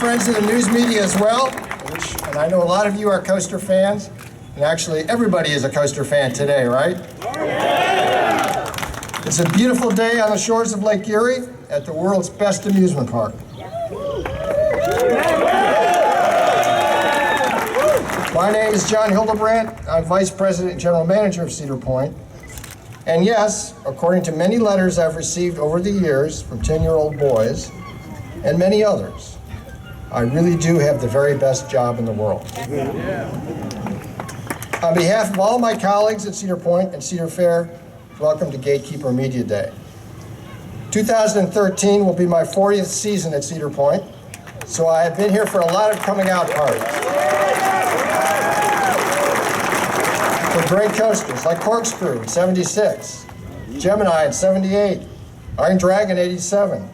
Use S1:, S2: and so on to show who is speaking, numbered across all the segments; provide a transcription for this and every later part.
S1: friends in the news media as well, and I know a lot of you are coaster fans, and actually everybody is a coaster fan today, right? It's a beautiful day on the shores of Lake Erie at the world's best amusement park. My name is John Hildebrandt. I'm Vice President and General Manager of Cedar Point. And yes, according to many letters I've received over the years from 10-year-old boys and many others, I really do have the very best job in the world. On behalf of all my colleagues at Cedar Point and Cedar Fair, welcome to Gatekeeper Media Day. 2013 will be my 40th season at Cedar Point, so I have been here for a lot of coming out parties. For great coasters like Corkscrew in '76, Gemini in '78, Iron Dragon '87,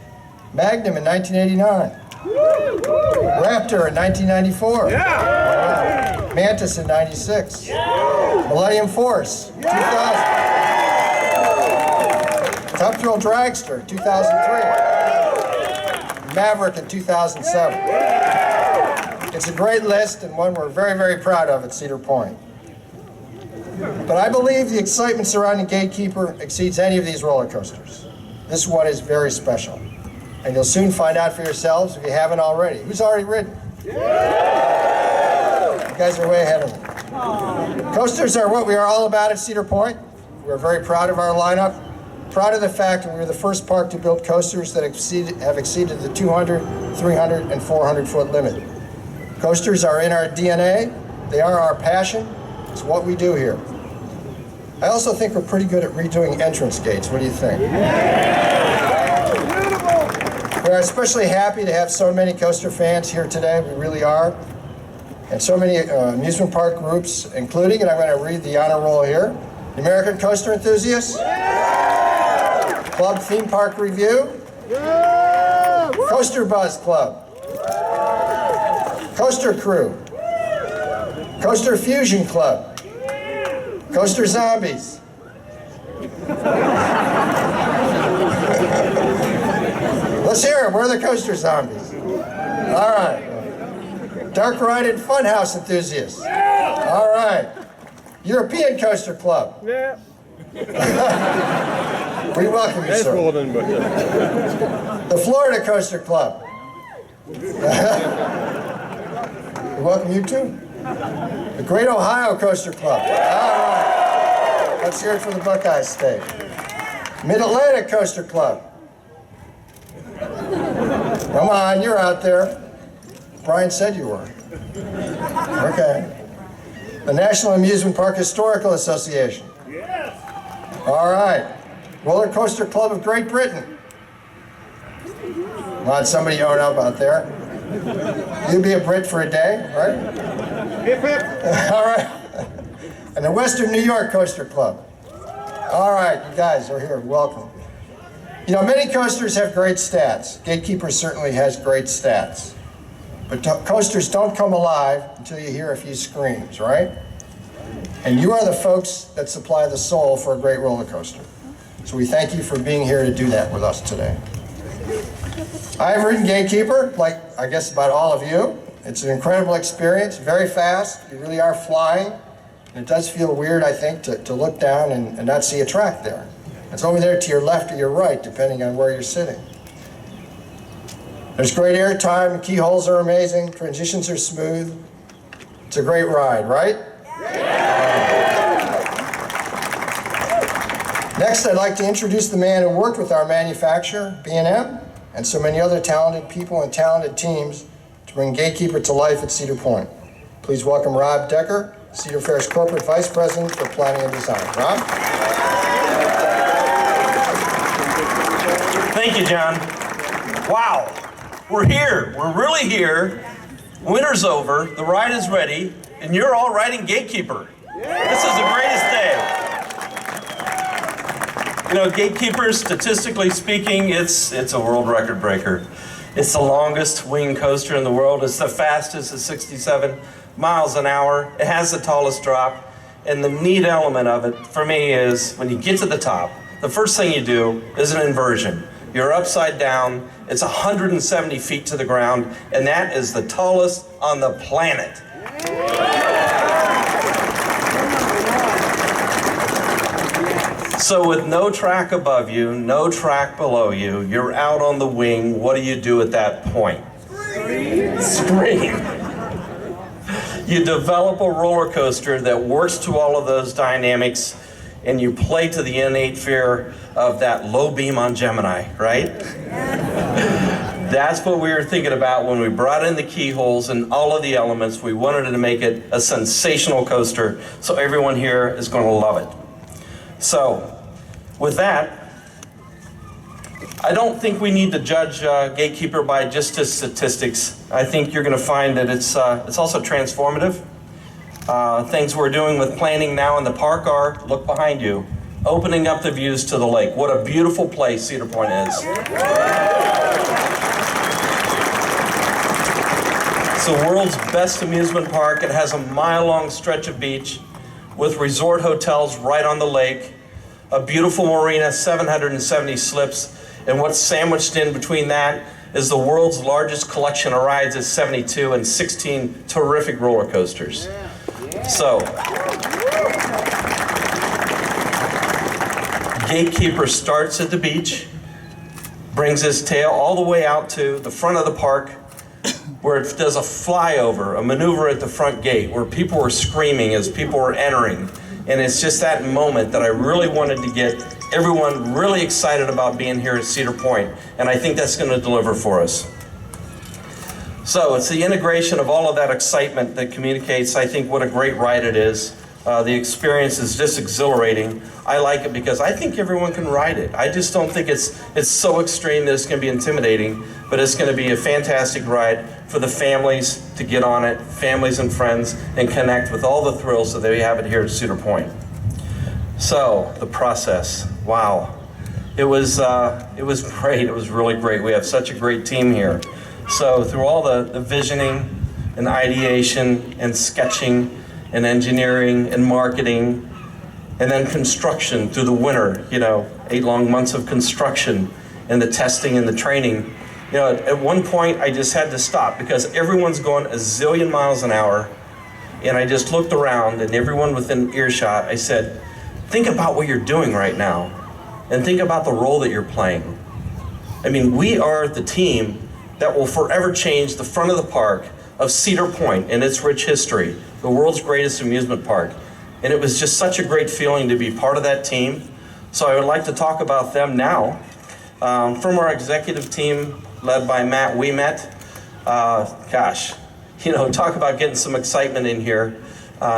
S1: Magnum in 1989, Raptor in 1994, Mantis in '96, Millennium Force 2000, Top Thrill Dragster 2003, Maverick in 2007. It's a great list and one we're very, very proud of at Cedar Point. But I believe the excitement surrounding Gatekeeper exceeds any of these roller coasters. This one is very special. And you'll soon find out for yourselves if you haven't already. Who's already ridden? You guys are way ahead of me. Coasters are what we are all about at Cedar Point. We're very proud of our lineup. Proud of the fact that we were the first park to build coasters that have exceeded the 200, 300, and 400-foot limit. Coasters are in our DNA. They are our passion. It's what we do here. I also think we're pretty good at redoing entrance gates. What do you think? We're especially happy to have so many coaster fans here today. We really are. And so many amusement park groups, including, and I'm going to read the honor roll here, the American Coaster Enthusiasts, Club Theme Park Review, Coaster Buzz Club, Coaster Crew, Coaster Fusion Club, Coaster Zombies, let's hear them. We're the Coaster Zombies. All right. Dark Ride and Funhouse Enthusiasts. All right. European Coaster Club. Yeah. We welcome you, sir. The Florida Coaster Club. We welcome you, too. The Great Ohio Coaster Club. All right. Let's hear it for the Buckeye State. Mid-Atlantic Coaster Club. Come on, you're out there. Brian said you were. Okay. The National Amusement Park Historical Association. All right. Roller Coaster Club of Great Britain. Want somebody you don't know out there. You'd be a Brit for a day, right? Hip hip. All right. And the Western New York Coaster Club. All right, you guys are here. Welcome. You know, many coasters have great stats. Gatekeeper certainly has great stats. But coasters don't come alive until you hear a few screams, right? And you are the folks that supply the soul for a great roller coaster. So we thank you for being here to do that with us today. I've ridden Gatekeeper, like I guess about all of you. It's an incredible experience, very fast. You really are flying. And it does feel weird, I think, to look down and not see a track there. It's over there to your left or your right, depending on where you're sitting. There's great air time, keyholes are amazing, transitions are smooth. It's a great ride, right? Next, I'd like to introduce the man who worked with our manufacturer, B&M, and so many other talented people and talented teams to bring Gatekeeper to life at Cedar Point. Please welcome Rob Decker, Cedar Fair's Corporate Vice President for Planning and Design. Rob?
S2: Thank you, John. Wow, we're here. We're really here. Winter's over, the ride is ready, and you're all riding Gatekeeper. This is the greatest day. You know, Gatekeeper, statistically speaking, it's a world record breaker. It's the longest wing coaster in the world. It's the fastest at 67 miles an hour. It has the tallest drop. And the neat element of it, for me, is when you get to the top, the first thing you do is an inversion. You're upside down. It's 170 feet to the ground, and that is the tallest on the planet. So with no track above you, no track below you, you're out on the wing. What do you do at that point? Scream. You develop a roller coaster that works to all of those dynamics, and you play to the innate fear of that low beam on Gemini, right? That's what we were thinking about when we brought in the keyholes and all of the elements. We wanted to make it a sensational coaster, so everyone here is going to love it. So, with that, I don't think we need to judge Gatekeeper by just his statistics. I think you're going to find that it's also transformative. Things we're doing with planning now in the park are, look behind you, opening up the views to the lake. What a beautiful place Cedar Point is. It's the world's best amusement park. It has a mile-long stretch of beach with resort hotels right on the lake, a beautiful marina, 770 slips, and what's sandwiched in between that is the world's largest collection of rides at 72 and 16 terrific roller coasters. So, Gatekeeper starts at the beach, brings his tail all the way out to the front of the park, where it does a flyover, a maneuver at the front gate, where people were screaming as people were entering. And it's just that moment that I really wanted to get everyone really excited about being here at Cedar Point, and I think that's going to deliver for us. So it's the integration of all of that excitement that communicates, I think, what a great ride it is. The experience is just exhilarating. I like it because I think everyone can ride it. I just don't think it's so extreme that it's going to be intimidating, but it's going to be a fantastic ride for the families to get on it, families and friends, and connect with all the thrills that they have it here at Cedar Point. So the process, wow. It was great. It was really great. We have such a great team here. So through all the visioning and ideation and sketching and engineering and marketing, and then construction through the winter, 8 long months of construction and the testing and the training. At one point I just had to stop because everyone's going a zillion miles an hour, and I just looked around and everyone within earshot, I said, think about what you're doing right now and think about the role that you're playing. I mean, we are the team that will forever change the front of the park of Cedar Point and its rich history, the world's greatest amusement park. And it was just such a great feeling to be part of that team. So I would like to talk about them now. From our executive team led by Matt Ouimet, talk about getting some excitement in here.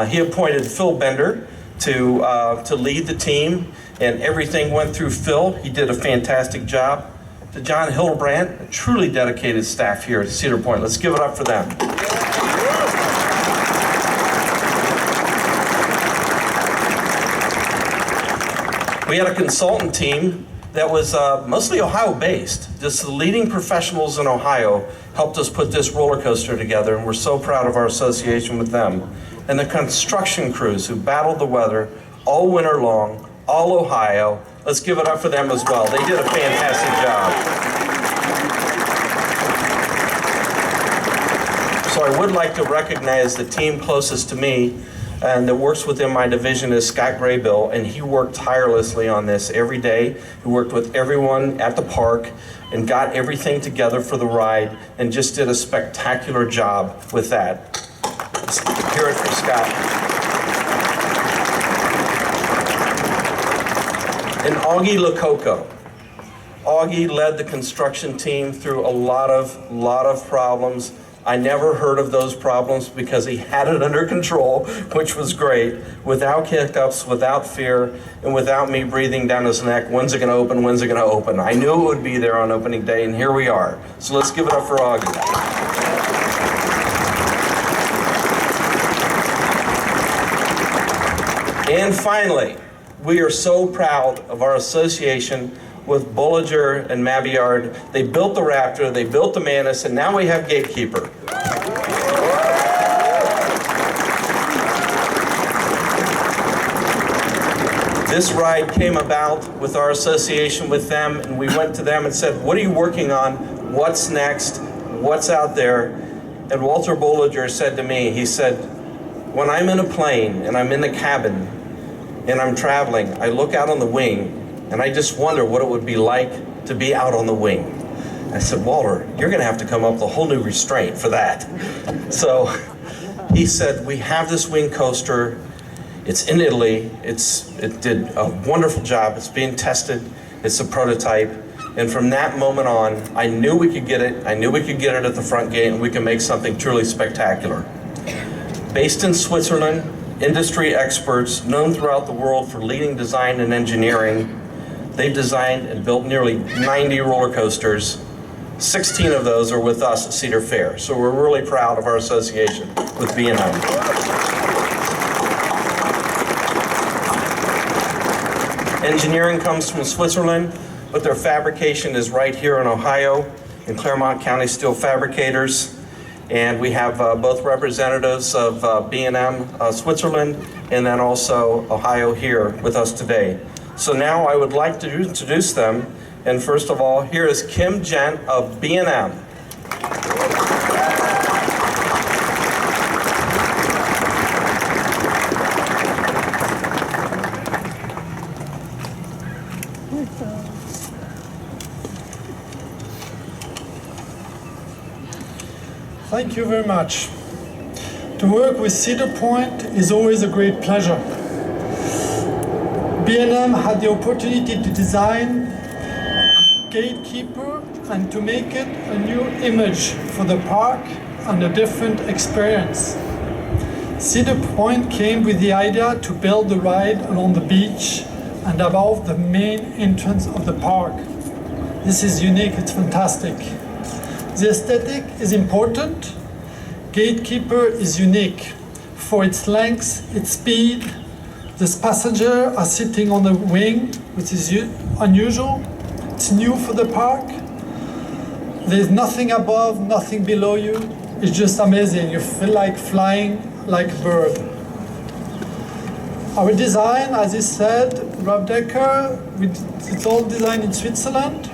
S2: He appointed Phil Bender to lead the team, and everything went through Phil. He did a fantastic job. To John Hildebrandt, a truly dedicated staff here at Cedar Point. Let's give it up for them. We had a consultant team that was mostly Ohio-based. Just the leading professionals in Ohio helped us put this roller coaster together, and we're so proud of our association with them. And the construction crews who battled the weather all winter long, all Ohio. Let's give it up for them as well. They did a fantastic job. So I would like to recognize the team closest to me and that works within my division is Scott Graybill, and he worked tirelessly on this every day. He worked with everyone at the park and got everything together for the ride and just did a spectacular job with that. Let's hear it for Scott. And Augie Lococo. Augie led the construction team through a lot of problems. I never heard of those problems because he had it under control, which was great, without hiccups, without fear, and without me breathing down his neck, when's it gonna open, when's it gonna open? I knew it would be there on opening day, and here we are. So let's give it up for Augie. And finally, we are so proud of our association with Bollinger and Mabillard. They built the Raptor, they built the Manus, and now we have Gatekeeper. This ride came about with our association with them, and we went to them and said, what are you working on? What's next? What's out there? And Walter Bollinger said to me, he said, when I'm in a plane and I'm in the cabin and I'm traveling, I look out on the wing and I just wonder what it would be like to be out on the wing. I said, Walter, you're gonna have to come up with a whole new restraint for that. So he said, we have this wing coaster. It's in Italy. It did a wonderful job. It's being tested. It's a prototype. And from that moment on, I knew we could get it. I knew we could get it at the front gate and we could make something truly spectacular. Based in Switzerland, industry experts known throughout the world for leading design and engineering, they've designed and built nearly 90 roller coasters. 16 of those are with us at Cedar Fair. So we're really proud of our association with B&M. Engineering comes from Switzerland, but their fabrication is right here in Ohio, in Claremont County Steel Fabricators. And we have both representatives of B&M Switzerland and then also Ohio here with us today. So now I would like to introduce them. And first of all, here is Kim Gent of B&M.
S3: Thank you very much. To work with Cedar Point is always a great pleasure. B&M had the opportunity to design Gatekeeper and to make it a new image for the park and a different experience. Cedar Point came with the idea to build the ride along the beach and above the main entrance of the park. This is unique, it's fantastic. The aesthetic is important. Gatekeeper is unique for its length, its speed. The passengers are sitting on the wing, which is unusual. It's new for the park. There's nothing above, nothing below you. It's just amazing. You feel like flying like a bird. Our design, as I said, Rob Decker, it's all designed in Switzerland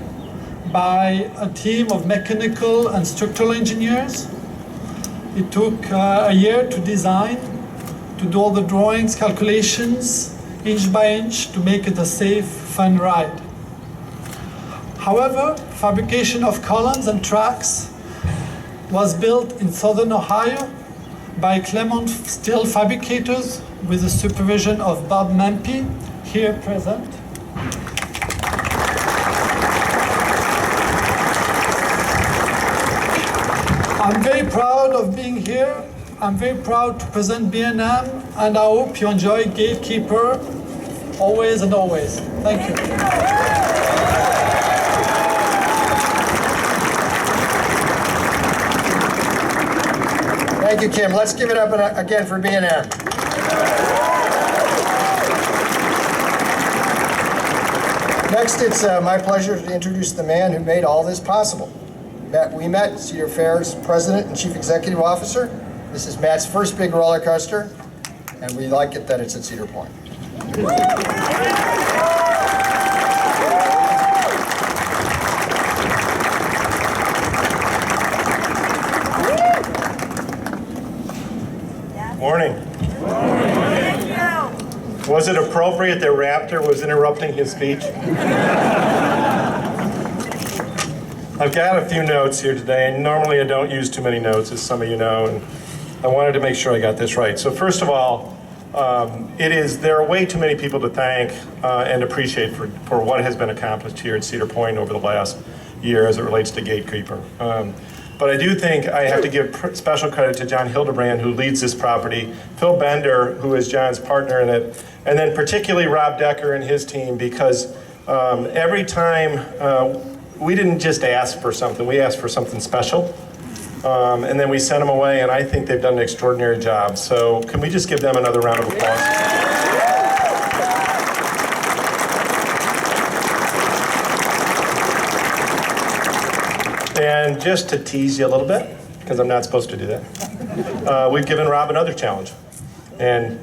S3: by a team of mechanical and structural engineers. It took a year to design, to do all the drawings, calculations, inch by inch, to make it a safe, fun ride. However, fabrication of columns and tracks was built in southern Ohio by Claremont Steel Fabricators with the supervision of Bob Mampy, here present. I'm very proud of being here. I'm very proud to present B&M, and I hope you enjoy Gatekeeper always and always. Thank you.
S1: Thank you, Kim. Let's give it up again for B&M. Next, it's my pleasure to introduce the man who made all this possible. We met Cedar Fair's President and Chief Executive Officer. This is Matt's first big roller coaster, and we like it that it's at Cedar Point.
S4: Morning. Was it appropriate that Raptor was interrupting his speech? I've got a few notes here today, and normally I don't use too many notes, as some of you know, and I wanted to make sure I got this right. So first of all, there are way too many people to thank and appreciate for what has been accomplished here at Cedar Point over the last year as it relates to Gatekeeper. But I do think I have to give special credit to John Hildebrandt, who leads this property, Phil Bender, who is John's partner in it, and then particularly Rob Decker and his team, because every time we didn't just ask for something, we asked for something special. And then we sent them away, and I think they've done an extraordinary job. So can we just give them another round of applause? And just to tease you a little bit, because I'm not supposed to do that, we've given Rob another challenge, and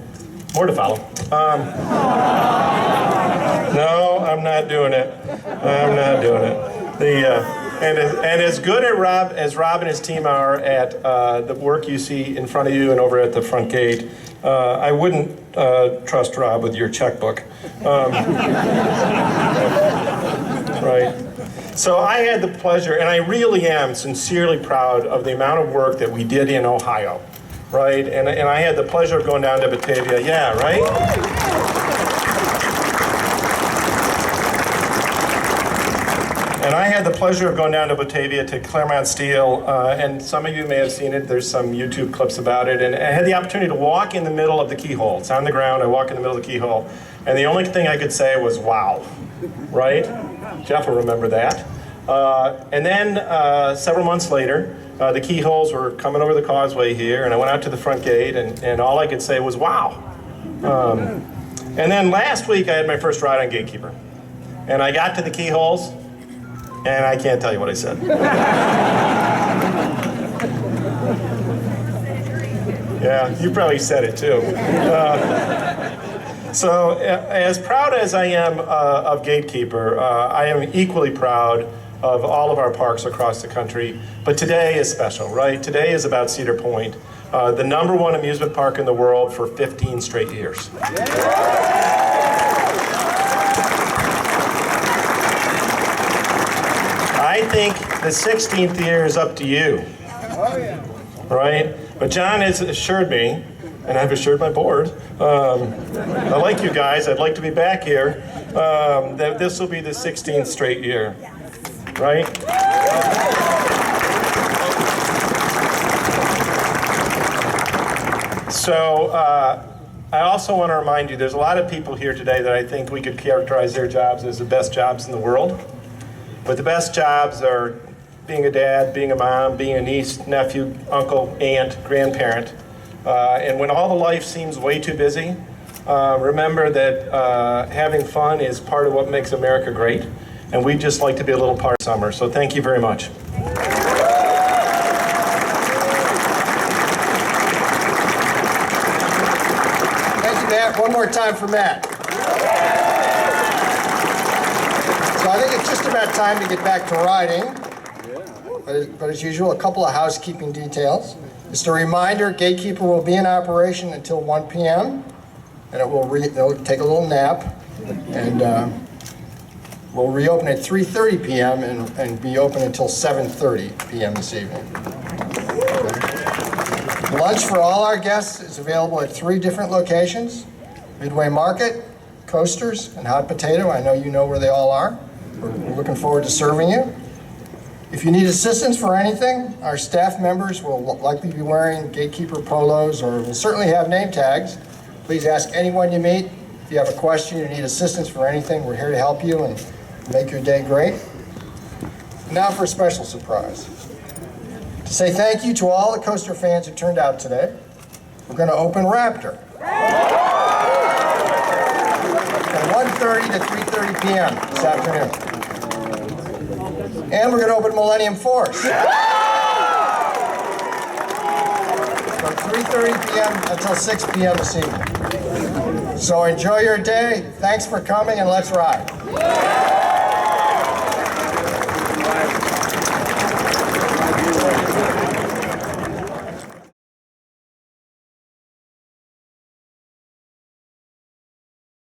S4: more to follow. I'm not doing it. I'm not doing it. And as good as Rob and his team are at the work you see in front of you and over at the front gate, I wouldn't trust Rob with your checkbook. Right. So I had the pleasure, and I really am sincerely proud of the amount of work that we did in Ohio, right? And I had the pleasure of going down to Batavia, yeah, right? And I had the pleasure of going down to Batavia to Claremont Steel, and some of you may have seen it. There's some YouTube clips about it. And I had the opportunity to walk in the middle of the keyhole. It's on the ground. I walk in the middle of the keyhole. And the only thing I could say was, wow, right? Jeff will remember that. And then several months later, the keyholes were coming over the causeway here, and I went out to the front gate, and all I could say was, wow. And then last week, I had my first ride on Gatekeeper. And I got to the keyholes, and I can't tell you what I said. Yeah, you probably said it too. So as proud as I am of Gatekeeper, I am equally proud of all of our parks across the country. But today is special, right? Today is about Cedar Point, the #1 amusement park in the world for 15 straight years. I think the 16th year is up to you, right? But John has assured me, and I've assured my board, I like you guys, I'd like to be back here, that this will be the 16th straight year, right? So I also want to remind you, there's a lot of people here today that I think we could characterize their jobs as the best jobs in the world. But the best jobs are being a dad, being a mom, being a niece, nephew, uncle, aunt, grandparent. And when all the life seems way too busy, remember that having fun is part of what makes America great. And we'd just like to be a little part of summer. So thank you very much.
S1: Thank you, Matt. One more time for Matt. So I think it's just about time to get back to riding. But as usual, a couple of housekeeping details. Just a reminder, Gatekeeper will be in operation until 1 p.m. and it'll take a little nap. And we'll reopen at 3:30 p.m. and be open until 7:30 p.m. this evening. Lunch for all our guests is available at 3 different locations: Midway Market, Coasters, and Hot Potato. I know you know where they all are. We're looking forward to serving you. If you need assistance for anything, our staff members will likely be wearing Gatekeeper polos or will certainly have name tags. Please ask anyone you meet. If you have a question, you need assistance for anything, we're here to help you and make your day great. Now for a special surprise. To say thank you to all the coaster fans who turned out today, we're going to open Raptor. From 1:30 to 3:30 p.m. this afternoon. And we're going to open Millennium Force. From 3:30 p.m. until 6 p.m. this evening. So enjoy your day. Thanks for coming, and let's ride.